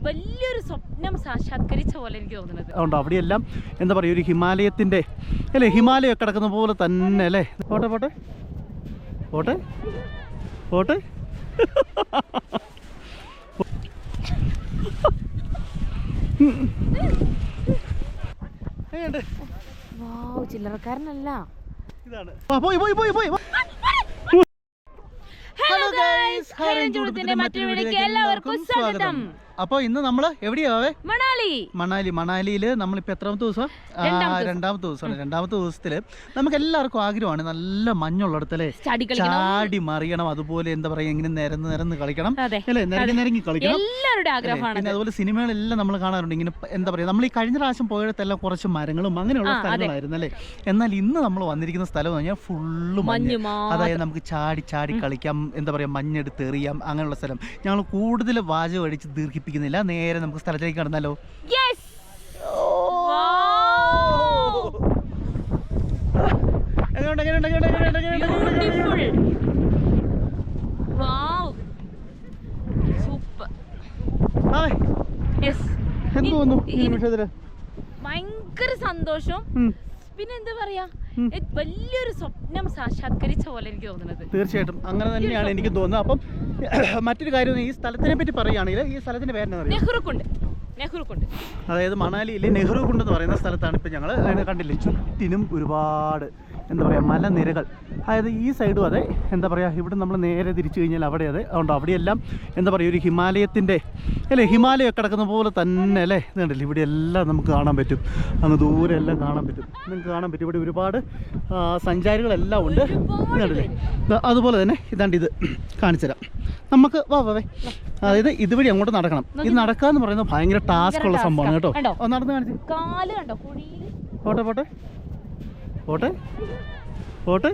വലിയൊരു സ്വപ്നം സാക്ഷാത്കരിച്ച പോലെ എനിക്ക് തോന്നുന്നത്. അതുകൊണ്ട് അവിടെയെല്ലാം എന്താ പറയുക, ഒരു ഹിമാലയത്തിൻ്റെ അല്ലേ, ഹിമാലയം കിടക്കുന്ന പോലെ തന്നെ അല്ലേ. പോട്ടെ പോട്ടെ പോട്ടെ പോട്ടെ. ചില്ലറക്കാരനല്ല ഇതാണ്. പോയി പോയി പോയി പോയി. ഹലോ ഗൈസ്, ഹരിഞ്ചൂടത്തിന്റെ മറ്റൊരു വീഡിയോയിലേക്ക് എല്ലാവർക്കും സ്വാഗതം. അപ്പോൾ ഇന്ന് നമ്മൾ എവിടെയാവേ? മണാലിയിൽ നമ്മളിപ്പോൾ എത്രാമത്തെ ദിവസം? രണ്ടാമത്തെ ദിവസമാണ്. രണ്ടാമത്തെ ദിവസത്തിൽ നമുക്ക് എല്ലാവർക്കും ആഗ്രഹമാണ് നല്ല മഞ്ഞുള്ളിടത്തല്ലേ ചാടി മറിയണം, അതുപോലെ എന്താ പറയുക, ഇങ്ങനെ നിരന്ന് കളിക്കണം അല്ലേ, നിരങ്ങി കളിക്കണം. പിന്നെ അതുപോലെ സിനിമകളെല്ലാം നമ്മൾ കാണാറുണ്ട്. ഇങ്ങനെ എന്താ പറയുക, നമ്മൾ ഈ കഴിഞ്ഞ പ്രാവശ്യം പോയിടത്തെല്ലാം കുറച്ച് മരങ്ങളും അങ്ങനെയുള്ള സ്ഥലങ്ങളായിരുന്നു അല്ലേ. എന്നാൽ ഇന്ന് നമ്മൾ വന്നിരിക്കുന്ന സ്ഥലം എന്ന് പറഞ്ഞാൽ ഫുള്ള് മഞ്ഞ്. അതായത് നമുക്ക് ചാടി കളിക്കാം, എന്താ പറയുക, മഞ്ഞെടുത്ത് എറിയാം, അങ്ങനെയുള്ള സ്ഥലം. ഞങ്ങൾ കൂടുതൽ വാചകം അടിച്ച് ദീർഘിപ്പിക്കുന്നില്ല, നേരെ നമുക്ക് സ്ഥലത്തേക്ക് കടന്നാലോ? ഭയങ്കര സന്തോഷം, പിന്നെ എന്താ പറയാ, വലിയൊരു സ്വപ്നം സാക്ഷാത്കരിച്ച പോലെ എനിക്ക് തോന്നുന്നത്. തീർച്ചയായിട്ടും അങ്ങനെ തന്നെയാണ് എനിക്ക് തോന്നുന്നത്. അപ്പം മറ്റൊരു കാര്യം, ഈ സ്ഥലത്തിനെ പറ്റി പറയുകയാണെങ്കിൽ ഈ സ്ഥലത്തിന്റെ പേരെന്താ പറയുക? നെഹ്റുകുണ്ട്. അതായത് മണാലിയിലെ നെഹ്റുകുണ്ട് എന്ന് പറയുന്ന സ്ഥലത്താണ് ഇപ്പം ഞങ്ങൾ. അതിനെ കണ്ടില്ലേ, ചുറ്റിനും ഒരുപാട് എന്താ പറയുക മലനിരകൾ. അതായത് ഈ സൈഡും അതെ, എന്താ പറയുക, ഇവിടെ നമ്മൾ നേരെ തിരിച്ചു കഴിഞ്ഞാൽ അവിടെ അതെ. അതുകൊണ്ട് അവിടെയെല്ലാം എന്താ പറയുക, ഒരു ഹിമാലയത്തിൻ്റെ അല്ലേ, ഹിമാലയം കിടക്കുന്ന പോലെ തന്നെ അല്ലേ. ഇത് കണ്ടില്ലേ, ഇവിടെ എല്ലാം നമുക്ക് കാണാൻ പറ്റും, അങ്ങ് ദൂരെ എല്ലാം കാണാൻ പറ്റും, നിങ്ങൾക്ക് കാണാൻ പറ്റും. ഇവിടെ ഒരുപാട് സഞ്ചാരികളെല്ലാം ഉണ്ട്. ഇത് കണ്ടില്ലേ, അതുപോലെ തന്നെ ഇതാണ്ട് ഇത് കാണിച്ചു തരാം നമുക്ക്. വാവേ, അതായത് ഇതുവഴി അങ്ങോട്ട് നടക്കണം. ഇത് നടക്കാന്ന് പറയുന്നത് ഭയങ്കര ടാസ്ക് ഉള്ള സംഭവമാണ് കേട്ടോ. നടന്ന് കാണിച്ചു. പോട്ടെ പോട്ടെ പോട്ടെ പോട്ടെ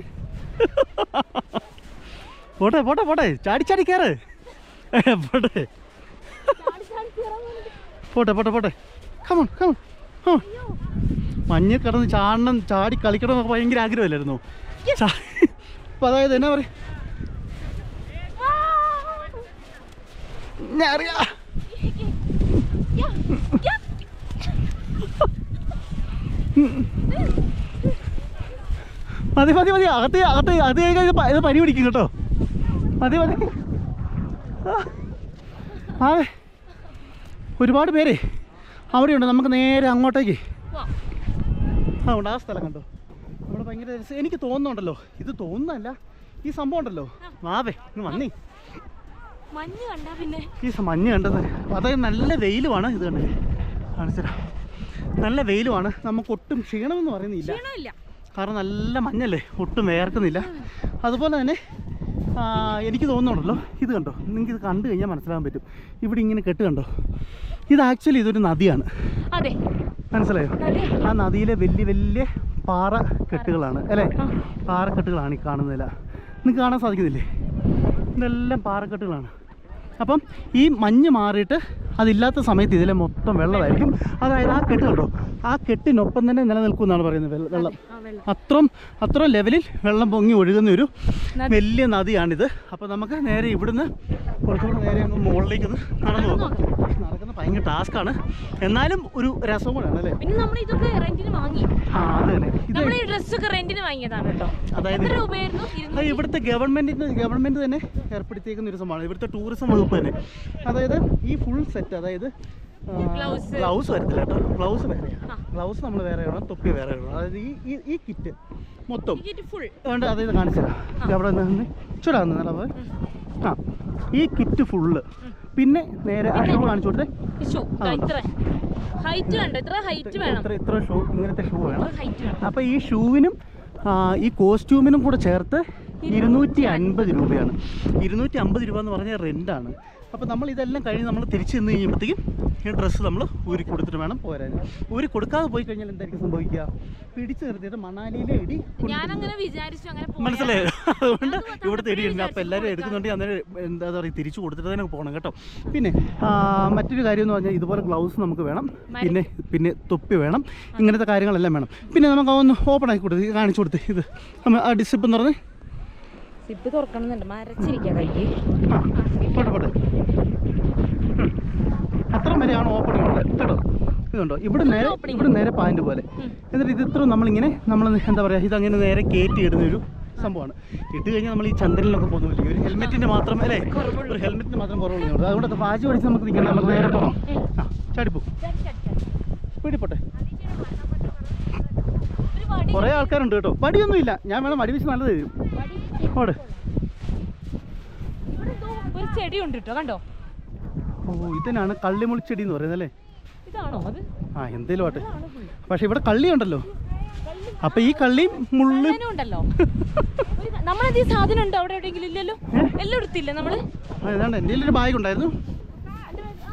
പോട്ടെ പോട്ടെ പോട്ടെ, ചാടി കയറ്. പോട്ടെ പോട്ടെ പോട്ടെ പോട്ടെ. Come on come on. മഞ്ഞ് കിടന്ന് ചാടി കളിക്കണം എന്നൊക്കെ ഭയങ്കര ആഗ്രഹമില്ലായിരുന്നു. അപ്പം അതായത് എന്നാ പറയാ, ഞാൻ അറിയാ. മതി അകത്ത് ഇത് പനി പിടിക്കും കേട്ടോ. മതി അതെ, ഒരുപാട് പേര് അവിടെയുണ്ട്. നമുക്ക് നേരെ അങ്ങോട്ടേക്ക് അതുകൊണ്ട് ആ സ്ഥലം കണ്ടോ, അവിടെ ഭയങ്കര രസം. എനിക്ക് തോന്നുന്നുണ്ടല്ലോ, ഇത് തോന്നുന്നല്ല, ഈ സംഭവം ഉണ്ടല്ലോ. വാവേ ഇന്ന് വന്നേ, ഈ മഞ്ഞ് കണ്ടത്. അതായത് നല്ല വെയിലുമാണ്. ഇത് കണ്ടേ, കാണിച്ചരാ, നല്ല വെയിലുമാണ്. നമുക്ക് ഒട്ടും ക്ഷീണമെന്ന് പറയുന്നില്ല, കാരണം നല്ല മഞ്ഞല്ലേ, ഒട്ടും വേർക്കുന്നില്ല. അതുപോലെ തന്നെ എനിക്ക് തോന്നുന്നുണ്ടല്ലോ, ഇത് കണ്ടോ, നിങ്ങൾക്ക് ഇത് കണ്ടു കഴിഞ്ഞാൽ മനസ്സിലാകാൻ പറ്റും. ഇവിടെ ഇങ്ങനെ കെട്ട് കണ്ടോ, ഇത് ആക്ച്വലി ഇതൊരു നദിയാണ്, മനസ്സിലായോ? ആ നദിയിലെ വലിയ പാറക്കെട്ടുകളാണ് അല്ലേ, പാറക്കെട്ടുകളാണ് ഈ കാണുന്നില്ല, നിങ്ങൾക്ക് കാണാൻ സാധിക്കുന്നില്ലേ? ഇതെല്ലാം പാറക്കെട്ടുകളാണ്. അപ്പം ഈ മഞ്ഞ് മാറിയിട്ട് അതില്ലാത്ത സമയത്ത് ഇതിലെ മൊത്തം വെള്ളമായിരിക്കും. അതായത് ആ കെട്ട് കണ്ടോ, ആ കെട്ടിനൊപ്പം തന്നെ നിലനിൽക്കും എന്നാണ് പറയുന്നത് വെള്ളം. അത്ര ലെവലിൽ വെള്ളം പൊങ്ങി ഒഴുകുന്ന ഒരു വലിയ നദിയാണിത്. അപ്പോൾ നമുക്ക് നേരെ ഇവിടുന്ന് കുറച്ചുകൂടെ നേരെ ഒന്ന് മുകളിലേക്ക് നടന്നു പോകും. നടക്കുന്ന ഭയങ്കര ടാസ്ക്കാണ്, എന്നാലും ഒരു രസം കൂടെയാണ് അല്ലേ. അതായത് ഇവിടുത്തെ ഗവൺമെന്റ് തന്നെ ഏർപ്പെടുത്തിയേക്കുന്ന ഒരു സംഭവമാണ്, ഇവിടുത്തെ ടൂറിസം വകുപ്പ് തന്നെ. അതായത് ഈ ഫുൾ സെറ്റ്, അതായത് ഗ്ലൗസ് വരത്തില്ല കേട്ടോ, ഗ്ലൗസ് വേറെയാണ്. ഗ്ലൗസ് നമ്മൾ വേറെ വേണം, തൊപ്പി വേറെ വേണം. അതായത് ഈ കിറ്റ് മൊത്തം അതുകൊണ്ട് അതായത് കാണിച്ചുതരാം. അവിടെ നിന്ന് ചൂടാകുന്ന നിലവ് ഈ കിറ്റ് ഫുള്ള്. പിന്നെ നേരെ ആ ഷൂ കാണിച്ചു കൊടുത്തേ, ഇത്ര ഷൂ, ഇങ്ങനത്തെ ഷൂ വേണം. അപ്പോൾ ഈ ഷൂവിനും ഈ കോസ്റ്റ്യൂമിനും കൂടെ ചേർത്ത് 250 രൂപയാണ്. 250 രൂപ എന്ന് പറഞ്ഞാൽ റെൻ്റാണ്. അപ്പോൾ നമ്മൾ ഇതെല്ലാം കഴിഞ്ഞ് നമ്മൾ തിരിച്ച് നിന്ന് കഴിയുമ്പോഴത്തേക്കും ഈ ഡ്രസ്സ് നമ്മൾ ഊരി കൊടുത്തിട്ട് വേണം പോരാൻ. ഊരി കൊടുക്കാതെ പോയി കഴിഞ്ഞാൽ എന്തായിരിക്കും സംഭവിക്കുക? പിടിച്ചു നിർത്തിയിട്ട് മണാലിയിലെ ഇടി മനസ്സിലായോ? അതുകൊണ്ട് ഇവിടുത്തെ ഇടിയുണ്ട്. അപ്പോൾ എല്ലാവരും എടുക്കുന്നുണ്ടെങ്കിൽ അന്നേരം എന്താ പറയുക, തിരിച്ചു കൊടുത്തിട്ട് തന്നെ പോകണം കേട്ടോ. പിന്നെ മറ്റൊരു കാര്യം എന്ന് പറഞ്ഞാൽ ഇതുപോലെ ഗ്ലൗസ് നമുക്ക് വേണം, പിന്നെ തൊപ്പി വേണം, ഇങ്ങനത്തെ കാര്യങ്ങളെല്ലാം വേണം. പിന്നെ നമുക്ക് ഒന്ന് ഓപ്പൺ ആക്കി കൊടുത്ത് കാണിച്ചു കൊടുത്ത്, ഇത് നമ്മൾ ആ ഡിസിപ്പ് എന്ന് പറഞ്ഞ് സിപ്പ് തുറക്കണമെന്നുണ്ട്, മരച്ചിരിക്കാം കൈക്ക്. പോട്ടെ പോട്ടെ ഇതാണ് ഓപ്പണിംഗ് ഉള്ളത് കേട്ടോ. ഇതുണ്ടോ ഇവിടെ നേരെ പാൻറ് പോലെ. എന്നിട്ട് ഇത് ഇത്ര നമ്മളിങ്ങനെ എന്താ പറയുക, ഇതങ്ങനെ നേരെ കയറ്റി ഇടുന്നൊരു സംഭവമാണ്. ഇട്ട് കഴിഞ്ഞാൽ നമ്മൾ ഈ ചന്ദ്രനിലൊക്കെ പോകുന്നില്ല, ഒരു ഹെൽമെറ്റിൻ്റെ മാത്രം അല്ലേ, ഒരു ഹെൽമെറ്റിന് മാത്രം കുറവുള്ളൂ. അതുകൊണ്ട് വാച്ച് പഠിച്ച് നമുക്ക് നിൽക്കണം, നമുക്ക് നേരെ പോകാം. ആ ചാടിപ്പോ പിടിപ്പോട്ടെ. കുറേ ആൾക്കാരുണ്ട് കേട്ടോ. വടിയൊന്നും ഇല്ല, ഞാൻ വേണം വടി വെച്ച് നല്ലത് തരും. ഓടെ ഒരു ചെടി ഉണ്ട് കേട്ടോ, കണ്ടോ? ഓ ഇതിനാണ് കള്ളിമുളിച്ചെടി എന്ന് പറയുന്നത് അല്ലേ? ഇതാണോ അത്? ആ എന്തേലും ആട്ടെ, പക്ഷെ ഇവിടെ കള്ളി ഉണ്ടല്ലോ. അപ്പൊ ഈ കള്ളിയും മുള്ളു ഉണ്ടല്ലോ. നമ്മളത് ഈ സാധനം ഉണ്ടോ അവിടെ എവിടെയെങ്കിലും? ഇല്ലല്ലോ, എല്ലാം എടുത്തില്ല നമ്മള്. ഏതാണ്ട് എൻ്റെ ഒരു ബാഗ് ഉണ്ടായിരുന്നു,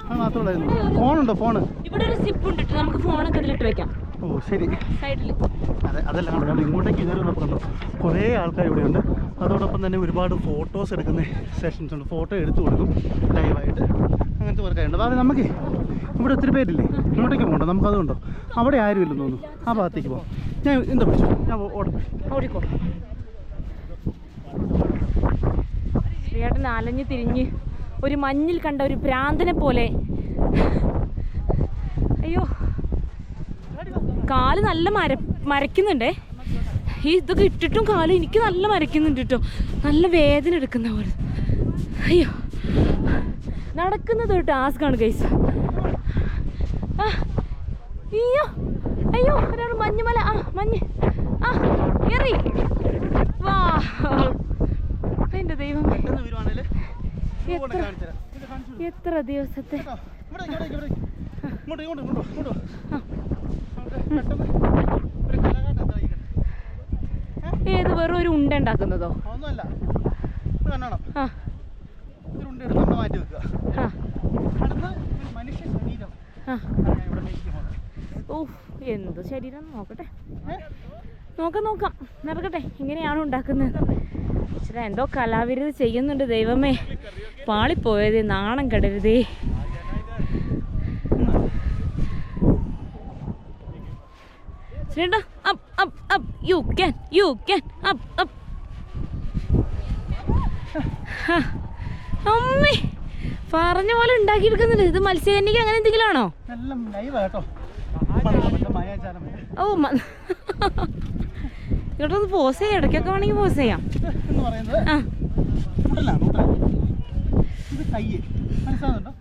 അത് മാത്രമുണ്ടായിരുന്നു. ഫോണുണ്ടോ? ഫോണ് ഇവിടെ ഒരു സിപ്പ് ഉണ്ട്, നമുക്ക് ഫോണൊക്കെ ഇതിലിട്ട് വെക്കാം. ഓ ശരി, സൈഡിൽ. അതല്ല കണ്ടോ, ഇങ്ങോട്ടേക്ക് ഇതുവരെ നമ്മൾ കണ്ടോ കുറേ ആൾക്കാർ ഇവിടെയുണ്ട്. അതോടൊപ്പം തന്നെ ഒരുപാട് ഫോട്ടോസ് എടുക്കുന്ന സെഷൻസ് ഉണ്ട്, ഫോട്ടോ എടുത്തു കൊടുക്കും ലൈവായിട്ട്, അങ്ങനത്തെ വർക്കായിട്ടുണ്ട്. അതായത് നമുക്ക് ഇവിടെ ഒത്തിരി പേരില്ലേ, ഇങ്ങോട്ടേക്ക് പോകണ്ടോ? നമുക്കതുകൊണ്ടോ? അവിടെ ആരും ഇല്ലെന്ന് തോന്നുന്നു, ആ ഭാഗത്തേക്ക് പോകാം. ഞാൻ എന്താ പിടിച്ചു, ഞാൻ ഓടിക്കോ. ശ്രീയേട്ടൻ അലഞ്ഞ് തിരിഞ്ഞ് ഒരു മഞ്ഞിൽ കണ്ട ഒരു ഭ്രാന്തനെ പോലെ. അയ്യോ, കാല് നല്ല മരയ്ക്കുന്നുണ്ടേ. ഈ ഇതൊക്കെ ഇട്ടിട്ടും കാല് എനിക്ക് നല്ല മരയ്ക്കുന്നുണ്ട് കേട്ടോ, നല്ല വേദന എടുക്കുന്ന പോലെ. അയ്യോ, നടക്കുന്നത് ഒരു ടാസ്ക്കാണ് ഗൈസ്. അയ്യോ അയ്യോ, ഒരാൾ മഞ്ഞുമല. ആ മഞ്ഞ്, ആ കയറി വാ. എൻ്റെ ദൈവം, എത്ര ദിവസത്തെ. ഏത് വെറും ഒരു ഉണ്ട ഉണ്ടാക്കുന്നതോ? ഓ എന്ത് ശരീരം, നോക്കട്ടെ, നോക്കാം നടക്കട്ടെ. ഇങ്ങനെയാണോ ഉണ്ടാക്കുന്നത്? പക്ഷേ എന്തോ കലാവിരുത് ചെയ്യുന്നുണ്ട്. ദൈവമേ, പാളിപ്പോയത്, നാണം കെടരുതേ. ചേട്ടാ, up up up, you can up up. അമ്മേ, പറഞ്ഞ പോലെ ഉണ്ടാക്കിയെടുക്കുന്നില്ല. ഇത് മത്സ്യകന്യക അങ്ങനെ എന്തെങ്കിലും ആണോ? ഓ ഇവിടെ ഒന്ന് പോസ് ചെയ്യാം, ഇടയ്ക്കൊക്കെ വേണമെങ്കിൽ പോസ് ചെയ്യാം.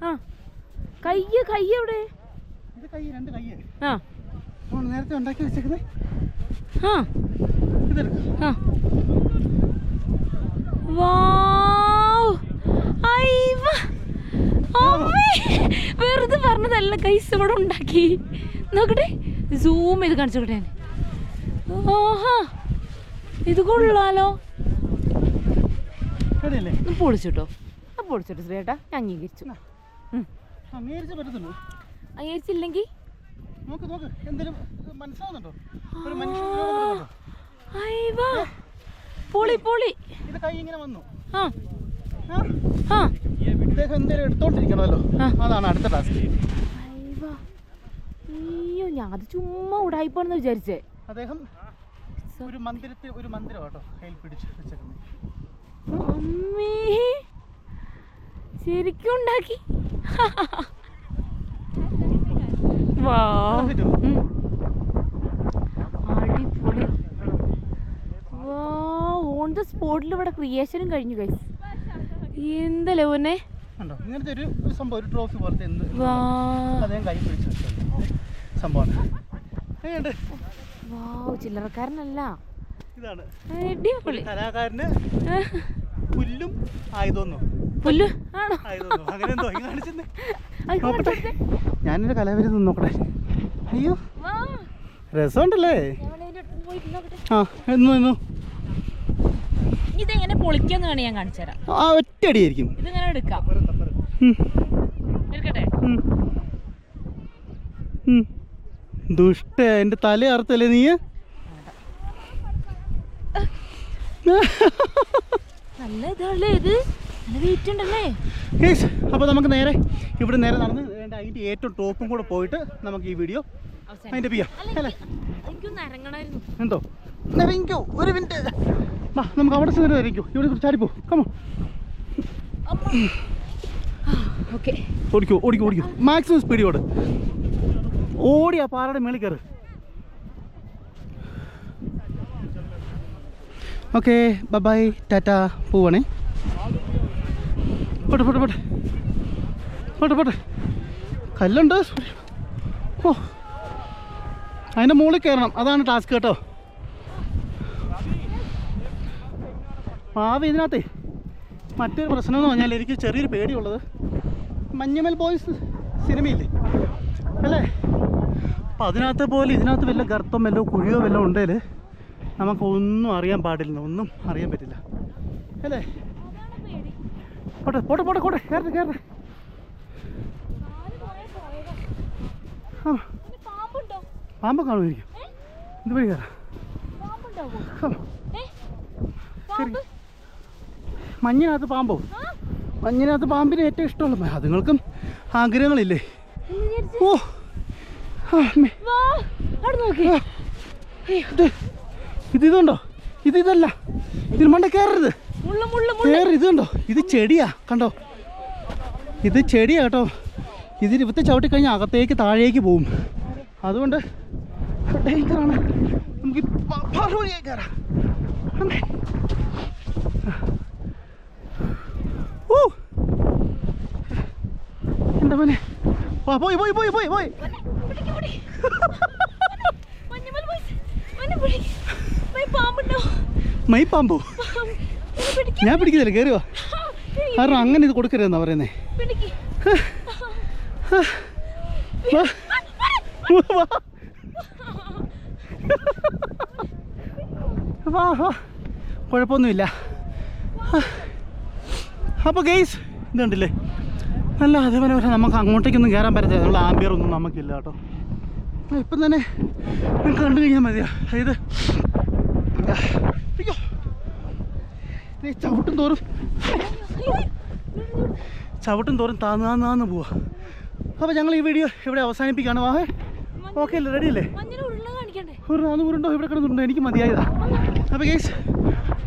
ആ കയ്യ് എവിടെ? ആ നേരത്തെ ഉണ്ടാക്കി വെച്ചേക്കുന്നത്. ആ വൗ, അയ്യ വെറുതെ പറഞ്ഞതല്ല കൈസ്, ഇവിടെ ഉണ്ടാക്കി. നോക്കട്ടെ, സൂം ചെയ്ത് കാണിച്ചോട്ടെ. ഓഹാ, ഇത് കൊള്ളാലോ. പൊളിച്ചിട്ടോ, പൊളിച്ചിട്ടോ ശ്രീയേട്ടാ, ഞാൻ അംഗീകരിച്ചു. അംഗീകരിച്ചില്ലെങ്കിൽ പൊളി പൊളി. എടുത്തോണ്ടിരിക്കണമല്ലോ, അതാണ് അടുത്ത ടാസ്ക്. അയ്യോ, ഞാൻ അത് ചുമ്മാ ഉടായിപ്പാണെന്ന് വിചാരിച്ചേ. അദ്ദേഹം ഒരു മന്ദിരം കേട്ടോ കയ്യിൽ പിടിച്ച് വെച്ചേക്കുന്നത്. അമ്മേ, ശരിക്കും ഉണ്ടാക്കി. അടിപൊളി. ഓൺ ദ സ്പോട്ടിൽ ഇവിടെ ക്രിയേഷനും കഴിഞ്ഞു ഗൈസ്. എന്തല്ലേ പൊന്നെ, ഇങ്ങനത്തെ ഒരു സംഭവം, ഒരു ട്രോഫി പോലത്തെ അദ്ദേഹം കൈ പിടിച്ച് സംഭവമാണ്. ചില്ലറക്കാരനല്ല, ഇതാണ് അടിപൊളി. കലാകാരന് പുല്ലും ആയതൊന്നും ആണോ? അങ്ങനെ എന്തോ കാണിച്ചെന്ന് നോക്കട്ടെ. ഞാനെന്റെ കലാവിരുന്ന് നോക്കട്ടെ. അയ്യോ, രസമുണ്ടല്ലേ? ആ എന്നു ഇതെങ്ങനെ പൊളിക്കാന്ന് വേണേ ഞാൻ കാണിച്ചു തരാം. ആ ഒറ്റയടിയായിരിക്കും. ഇതിങ്ങനെ എടുക്കാം, എടുക്കട്ടെ. ദുഷ്ട, എന്റെ തല അറുത്തല്ലേ നീ? നല്ല ഇതല്ലേ ഇത്, നല്ല വെയിറ്റ് ഉണ്ടല്ലേ. അപ്പോൾ നമുക്ക് നേരെ ഇവിടെ നേരെ നടന്ന് അതിൻ്റെ ഏറ്റവും ടോപ്പും കൂടെ പോയിട്ട് നമുക്ക് ഈ വീഡിയോ അതിൻ്റെ ചെയ്യാം അല്ലേ? എനിക്കൊന്ന് ഇറങ്ങണമായിരുന്നു. എന്തോ ഇറങ്ങിക്കോ, ഒരു മിനിറ്റ്. നമുക്ക് അവിടെ ചെന്നിട്ട് ഇറങ്ങിക്കോ, ഇവിടെ ചാടിപ്പോ. കമോ. ഓക്കെ ഓടിക്കോ ഓടിക്കോ ഓടിക്കോ മാക്സിമം സ്പീഡിൽ ഓടി ആ പാറയുടെ മേളിൽ കയറ്. ഓക്കെ ബൈ ടാറ്റ പോവാണേ. പോട്ടെ പോട്ടെ പോട്ടെ പോട്ടെ പോട്ടെ കല്ലുണ്ട്. ഓ അതിൻ്റെ മുകളിൽ കയറണം, അതാണ് ടാസ്ക് കേട്ടോ. പാവ ഇതിനകത്തേ മറ്റൊരു പ്രശ്നം എന്ന് പറഞ്ഞാൽ എനിക്ക് ചെറിയൊരു പേടിയുള്ളത്, മഞ്ഞുമൽ ബോയ്സ് സിനിമയില്ലേ അല്ലേ, അപ്പം അതിനകത്തെ പോലെ ഇതിനകത്ത് വല്ല ഗർത്തം വല്ലോ കുഴിയോ വല്ലോ ഉണ്ടെങ്കിൽ നമുക്കൊന്നും അറിയാൻ പാടില്ല, ഒന്നും അറിയാൻ പറ്റില്ല അല്ലേ. പോട്ടെ പോട്ടെ പോട്ടെ പോട്ടെ കയറട്ടെ കയറട്ടെ. ആ പാമ്പ് കാണുമായിരിക്കും, ഇത് വഴി കയറാം. മഞ്ഞിനകത്ത് പാമ്പോ? മഞ്ഞിനകത്ത് പാമ്പിന് ഏറ്റവും ഇഷ്ടമുള്ള അതുങ്ങൾക്കും ആഗ്രഹങ്ങളില്ലേ. ഓ ഇതുണ്ടോ, ഇതല്ല, ഇതിൽ മണ്ട കയറരുത്, കയറി. ഇതുണ്ടോ, ഇത് ചെടിയാ കണ്ടോ, ഇത് ചെടിയാ കേട്ടോ. ഇതിൽ ഇവത്തെ ചവിട്ടിക്കഴിഞ്ഞാൽ അകത്തേക്ക് താഴേക്ക് പോവും, അതുകൊണ്ട് ഡേഞ്ചറാണ്. നമുക്ക് കയറാം. ഓ എന്താ മോനെ, പോയി പോയി പോയി പോയി പോയി. മൈപ്പാമ്പോ? ഞാൻ പിടിക്കുന്നില്ല, കയറി വാ. കാരണം അങ്ങനെ ഇത് കൊടുക്കരുതെന്നാ പറയുന്നേ. കുഴപ്പമൊന്നുമില്ല. അപ്പോൾ ഗെയ്സ് ഇത് കണ്ടില്ലേ, നല്ല അതേപോലെ നമുക്ക് അങ്ങോട്ടേക്കൊന്നും കയറാൻ പറ്റത്തില്ല, നമ്മൾ ആംബിയറൊന്നും നമുക്കില്ല കേട്ടോ. ഇപ്പം തന്നെ നിങ്ങൾക്ക് കണ്ടു കഴിഞ്ഞാൽ മതിയോ, അതായത് ചവിട്ടും തോറും താന്ന് പോവാ. അപ്പോൾ ഞങ്ങൾ ഈ വീഡിയോ ഇവിടെ അവസാനിപ്പിക്കുകയാണ്. വാഹേ ഓക്കെ അല്ലേ, റെഡി അല്ലേ? ഒരു 400 ഇവിടെ കിടന്നുണ്ടോ, എനിക്ക് മതിയായതാ. അപ്പോൾ ഗെയ്സ്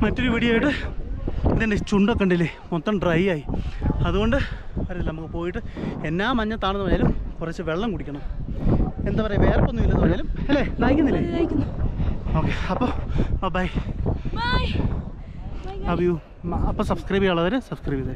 മറ്റൊരു വീഡിയോ ആയിട്ട്, ഇതെൻ്റെ ചുണ്ടൊക്കെ ഉണ്ടല്ലേ മൊത്തം ഡ്രൈ ആയി, അതുകൊണ്ട് അറിയില്ല, നമുക്ക് പോയിട്ട് എന്നാ മഞ്ഞത്താണെന്ന് പറഞ്ഞാലും കുറച്ച് വെള്ളം കുടിക്കണം. എന്താ പറയുക, വേറെ ഒന്നും ഇല്ലെന്ന് പറഞ്ഞാലും അല്ലേ, ദാഹിക്കുന്നില്ലേ? ഓക്കെ അപ്പോൾ ബൈ. അപ്പോൾ സബ്സ്ക്രൈബ് ചെയ്യാനുള്ളവർ സബ്സ്ക്രൈബ് ചെയ്തേ.